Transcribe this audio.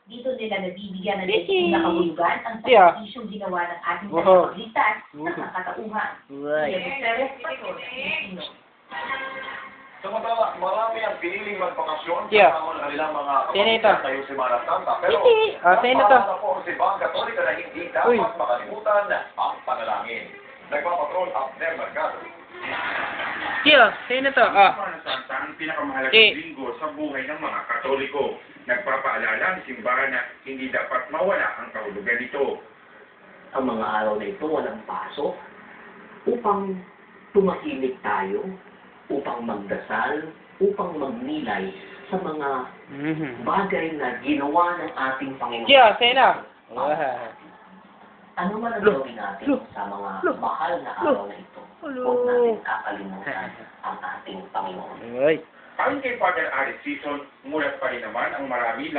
dito nila nabibigyan ng nakahulugan ang sakripisyong ginawa ng ating tagapagligtas sa katauhan. Samantala, marami ang piniling magpakasyon kasama ng kanilang mga kapatid tayo si Mara Santa. Pero, napaalala po ang Simbahang Katolika na hindi dapat makalimutan ang panalangin. Nagpapatrol Abner Mercado. Sino to? Semana Santa ang pinakamahalagang linggo sa buhay ng mga Katoliko. Nagpapaalala ang simbahan na hindi dapat mawala ang kahulugan nito. Ang mga araw na ito walang pasok upang tumahimik tayo, upang magdasal, upang magnilay sa mga bagay na ginawa ng ating Panginoon. Ano man ang gawin natin sa mga mahal na araw na ito, huwag natin kakalimutan ang ating Panginoon. Ayon kay Father Alex Season, mulat pa rin naman ang marami